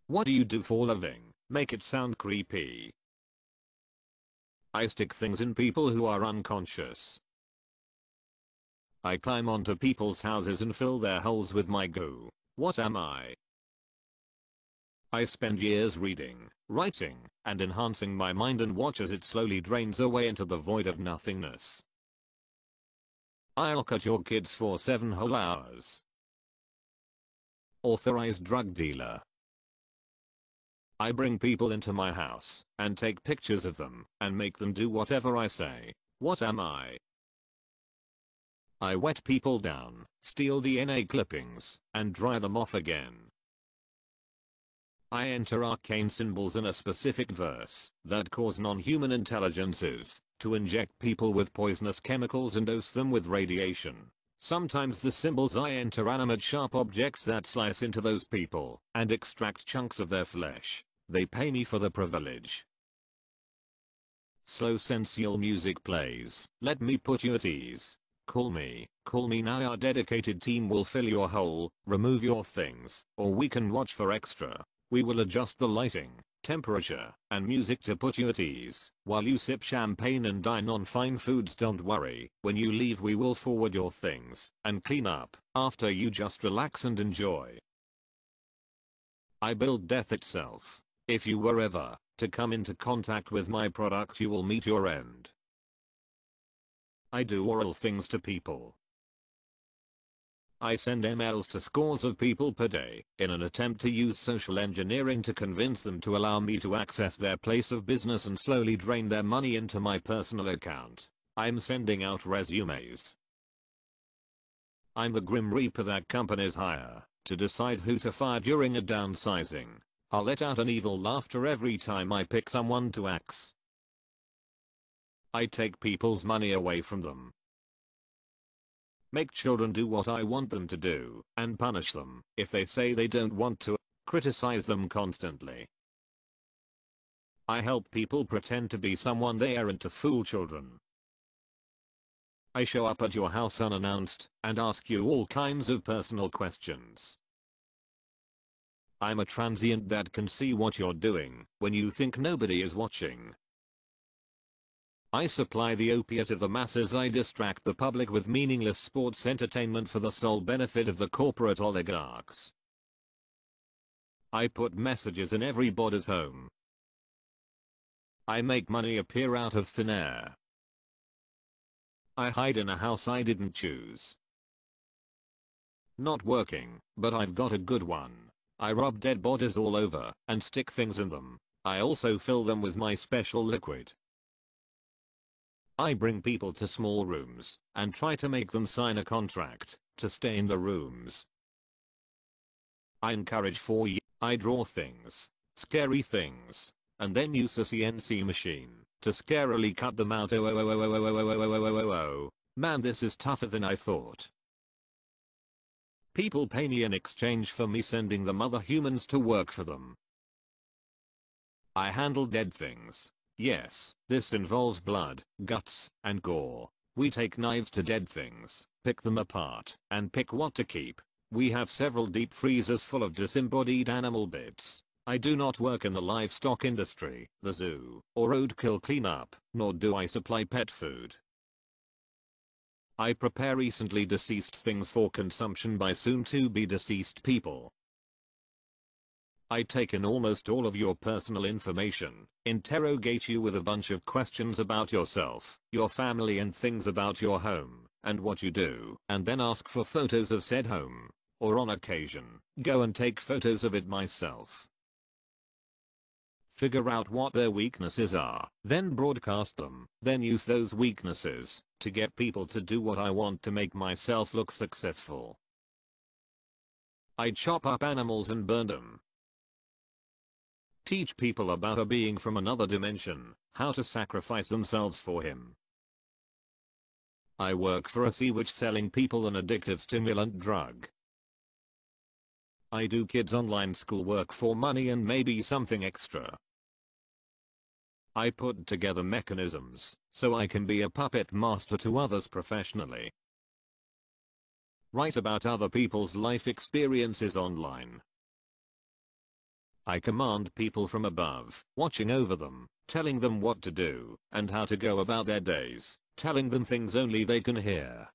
What do you do for a living? Make it sound creepy. I stick things in people who are unconscious. I climb onto people's houses and fill their holes with my goo. What am I? I spend years reading, writing, and enhancing my mind and watch as it slowly drains away into the void of nothingness. I'll cut your kids for 7 whole hours. Authorized drug dealer. I bring people into my house and take pictures of them and make them do whatever I say. What am I? I wet people down, steal DNA clippings, and dry them off again. I enter arcane symbols in a specific verse that cause non-human intelligences to inject people with poisonous chemicals and dose them with radiation. Sometimes the symbols I enter animate sharp objects that slice into those people and extract chunks of their flesh. They pay me for the privilege. Slow sensual music plays. Let me put you at ease. Call me now. Our dedicated team will fill your hole, remove your things, or we can watch for extra. We will adjust the lighting, temperature, and music to put you at ease while you sip champagne and dine on fine foods. Don't worry, when you leave we will forward your things and clean up after you. Just relax and enjoy. I build death itself. If you were ever to come into contact with my product you will meet your end. I do oral things to people. I send emails to scores of people per day in an attempt to use social engineering to convince them to allow me to access their place of business and slowly drain their money into my personal account. I'm sending out resumes. I'm the Grim Reaper that companies hire to decide who to fire during a downsizing. I'll let out an evil laughter every time I pick someone to axe. I take people's money away from them. Make children do what I want them to do, and punish them if they say they don't want to. Criticize them constantly. I help people pretend to be someone they aren't to fool children. I show up at your house unannounced and ask you all kinds of personal questions. I'm a transient that can see what you're doing when you think nobody is watching. I supply the opiate of the masses. I distract the public with meaningless sports entertainment for the sole benefit of the corporate oligarchs. I put messages in everybody's home. I make money appear out of thin air. I hide in a house I didn't choose. Not working, but I've got a good one. I rub dead bodies all over and stick things in them. I also fill them with my special liquid. I bring people to small rooms and try to make them sign a contract to stay in the rooms. I encourage 4 years. I draw things, scary things, and then use a CNC machine to scarily cut them out. Oh, man, this is tougher than I thought. People pay me in exchange for me sending them other humans to work for them. I handle dead things. Yes, this involves blood, guts, and gore. We take knives to dead things, pick them apart, and pick what to keep. We have several deep freezers full of disembodied animal bits. I do not work in the livestock industry, the zoo, or roadkill cleanup, nor do I supply pet food. I prepare recently deceased things for consumption by soon-to-be deceased people. I take in almost all of your personal information, interrogate you with a bunch of questions about yourself, your family and things about your home, and what you do, and then ask for photos of said home, or on occasion, go and take photos of it myself. Figure out what their weaknesses are, then broadcast them, then use those weaknesses to get people to do what I want to make myself look successful. I chop up animals and burn them. Teach people about a being from another dimension, how to sacrifice themselves for him. I work for a sea witch selling people an addictive stimulant drug. I do kids online schoolwork for money and maybe something extra. I put together mechanisms so I can be a puppet master to others professionally. Write about other people's life experiences online. I command people from above, watching over them, telling them what to do and how to go about their days, telling them things only they can hear.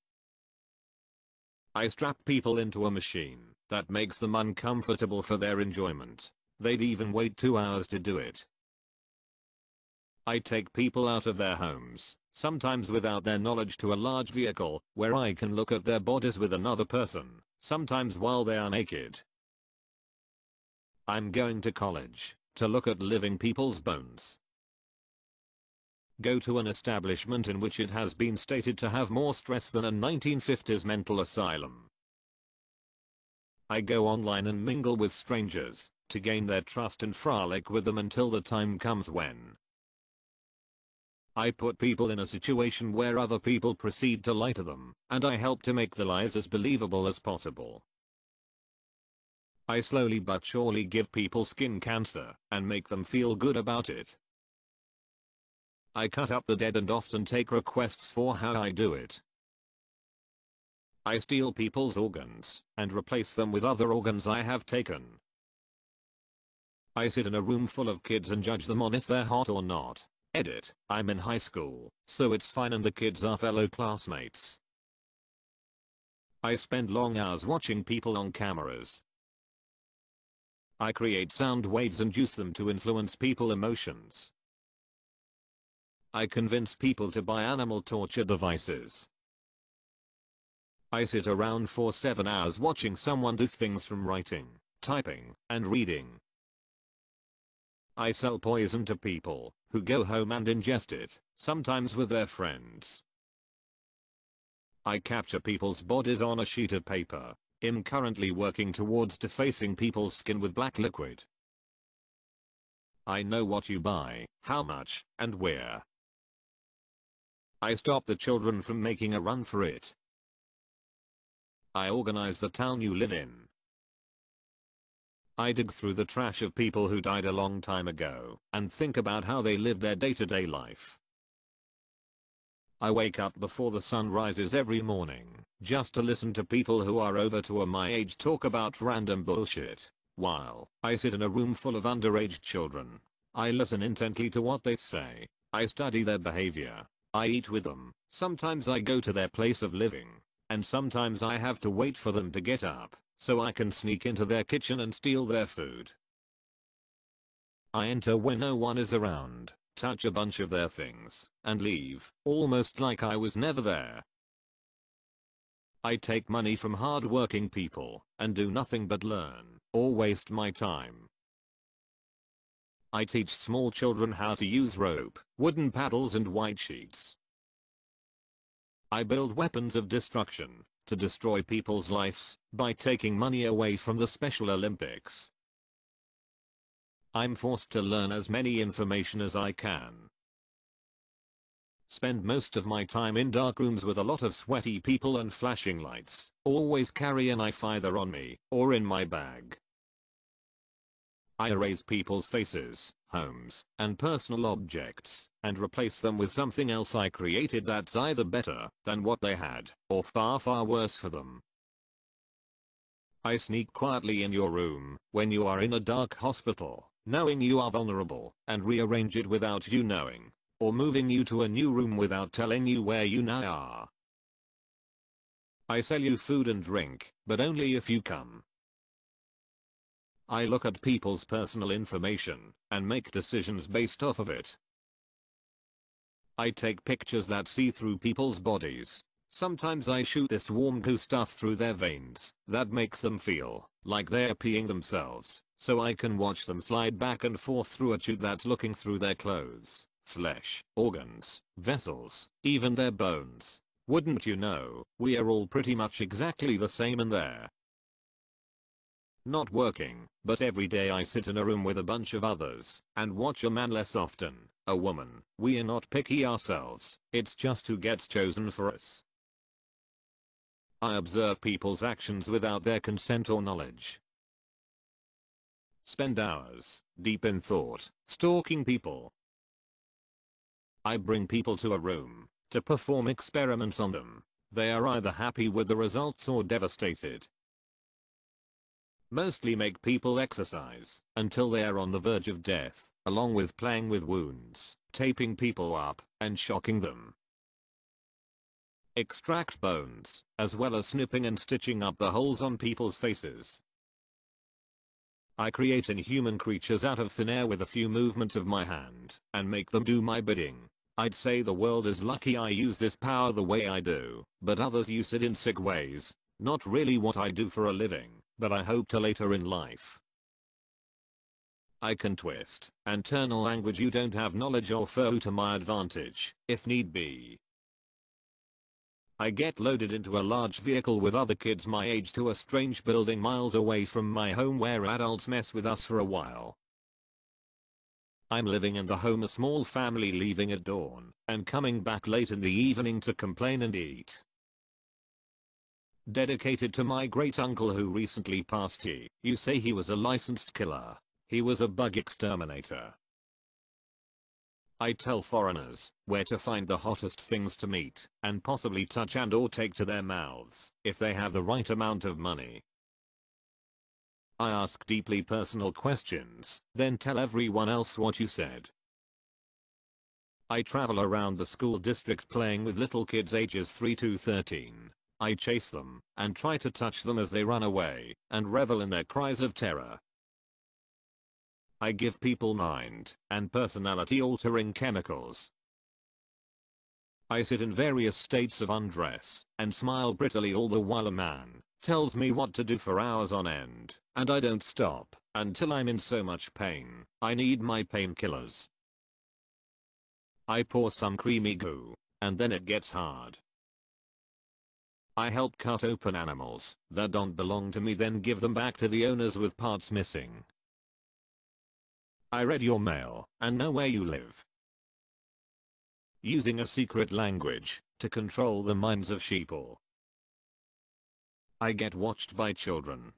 I strap people into a machine that makes them uncomfortable for their enjoyment. They'd even wait 2 hours to do it. I take people out of their homes, sometimes without their knowledge, to a large vehicle where I can look at their bodies with another person, sometimes while they are naked. I'm going to college to look at living people's bones. Go to an establishment in which it has been stated to have more stress than a 1950s mental asylum. I go online and mingle with strangers to gain their trust and frolic with them until the time comes when I put people in a situation where other people proceed to lie to them, and I help to make the lies as believable as possible. I slowly but surely give people skin cancer and make them feel good about it. I cut up the dead and often take requests for how I do it. I steal people's organs and replace them with other organs I have taken. I sit in a room full of kids and judge them on if they're hot or not. Edit, I'm in high school, so it's fine and the kids are fellow classmates. I spend long hours watching people on cameras. I create sound waves and use them to influence people's emotions. I convince people to buy animal torture devices. I sit around for 7 hours watching someone do things from writing, typing, and reading. I sell poison to people who go home and ingest it, sometimes with their friends. I capture people's bodies on a sheet of paper. I'm currently working towards defacing people's skin with black liquid. I know what you buy, how much, and where. I stop the children from making a run for it. I organize the town you live in. I dig through the trash of people who died a long time ago and think about how they lived their day-to-day life. I wake up before the sun rises every morning just to listen to people who are over to my age talk about random bullshit. While I sit in a room full of underage children, I listen intently to what they say. I study their behavior. I eat with them. Sometimes I go to their place of living, and sometimes I have to wait for them to get up so I can sneak into their kitchen and steal their food. I enter when no one is around, touch a bunch of their things, and leave, almost like I was never there. I take money from hard-working people and do nothing but learn or waste my time. I teach small children how to use rope, wooden paddles and white sheets. I build weapons of destruction to destroy people's lives by taking money away from the Special Olympics. I'm forced to learn as many information as I can. Spend most of my time in dark rooms with a lot of sweaty people and flashing lights. Always carry a knife either on me or in my bag. I erase people's faces, homes, and personal objects and replace them with something else I created that's either better than what they had or far worse for them. I sneak quietly in your room when you are in a dark hospital, knowing you are vulnerable, and rearrange it without you knowing, or moving you to a new room without telling you where you now are. I sell you food and drink, but only if you come. I look at people's personal information and make decisions based off of it. I take pictures that see through people's bodies. Sometimes I shoot this warm goo stuff through their veins that makes them feel like they're peeing themselves, so I can watch them slide back and forth through a tube that's looking through their clothes, flesh, organs, vessels, even their bones. Wouldn't you know, we are all pretty much exactly the same in there. Not working, but every day I sit in a room with a bunch of others and watch a man, less often a woman. We are not picky ourselves, it's just who gets chosen for us. I observe people's actions without their consent or knowledge. Spend hours, deep in thought, stalking people. I bring people to a room to perform experiments on them. They are either happy with the results or devastated. Mostly make people exercise until they are on the verge of death, along with playing with wounds, taping people up, and shocking them. Extract bones, as well as snipping and stitching up the holes on people's faces. I create inhuman creatures out of thin air with a few movements of my hand, and make them do my bidding. I'd say the world is lucky I use this power the way I do, but others use it in sick ways. Not really what I do for a living, but I hope to later in life. I can twist and turn a language you don't have knowledge of to my advantage, if need be. I get loaded into a large vehicle with other kids my age to a strange building miles away from my home where adults mess with us for a while. I'm living in the home a small family leaving at dawn and coming back late in the evening to complain and eat. Dedicated to my great uncle who recently passed. You say he was a licensed killer. He was a bug exterminator. I tell foreigners where to find the hottest things to meet and possibly touch and or take to their mouths if they have the right amount of money. I ask deeply personal questions, then tell everyone else what you said. I travel around the school district playing with little kids ages 3 to 13. I chase them and try to touch them as they run away and revel in their cries of terror. I give people mind and personality altering chemicals. I sit in various states of undress and smile prettily all the while a man tells me what to do for hours on end, and I don't stop until I'm in so much pain I need my painkillers. I pour some creamy goo, and then it gets hard. I help cut open animals that don't belong to me, then give them back to the owners with parts missing. I read your mail and know where you live. Using a secret language to control the minds of sheeple. I get watched by children.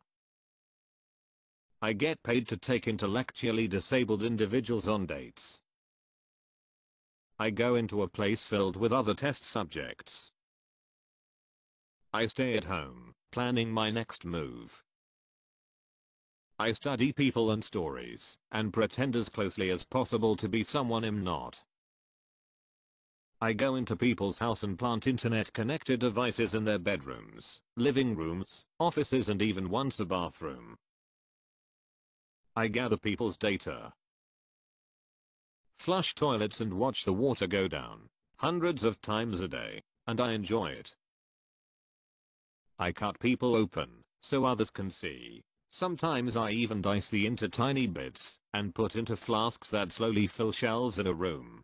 I get paid to take intellectually disabled individuals on dates. I go into a place filled with other test subjects. I stay at home, planning my next move. I study people and stories, and pretend as closely as possible to be someone I'm not. I go into people's house and plant internet-connected devices in their bedrooms, living rooms, offices and even once a bathroom. I gather people's data. Flush toilets and watch the water go down, hundreds of times a day, and I enjoy it. I cut people open, so others can see. Sometimes I even dice the into tiny bits, and put into flasks that slowly fill shelves in a room.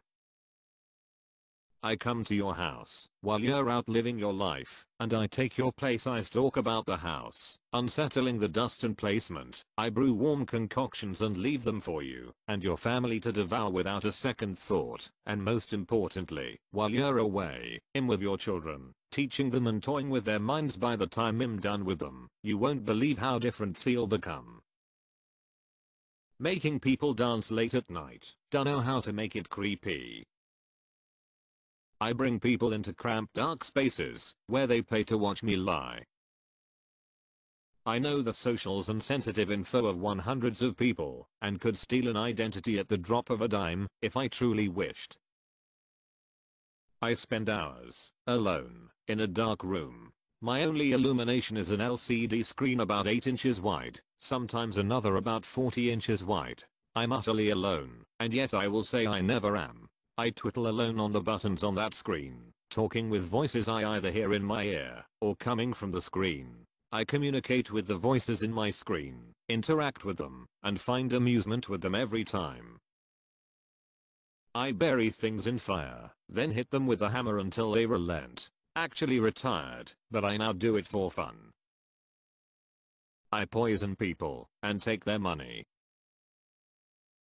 I come to your house while you're out living your life, and I take your place. I stalk about the house, unsettling the dust and placement. I brew warm concoctions and leave them for you and your family to devour without a second thought. And most importantly, while you're away, I'm with your children, teaching them and toying with their minds. By the time I'm done with them, you won't believe how different they'll become. Making people dance late at night. Don't know how to make it creepy. I bring people into cramped dark spaces where they pay to watch me lie. I know the socials and sensitive info of hundreds of people and could steal an identity at the drop of a dime if I truly wished. I spend hours alone in a dark room. My only illumination is an LCD screen about 8 inches wide, sometimes another about 40 inches wide. I'm utterly alone, and yet I will say I never am. I twiddle alone on the buttons on that screen, talking with voices I either hear in my ear or coming from the screen. I communicate with the voices in my screen, interact with them, and find amusement with them every time. I bury things in fire, then hit them with a hammer until they relent. Actually retired, but I now do it for fun. I poison people and take their money,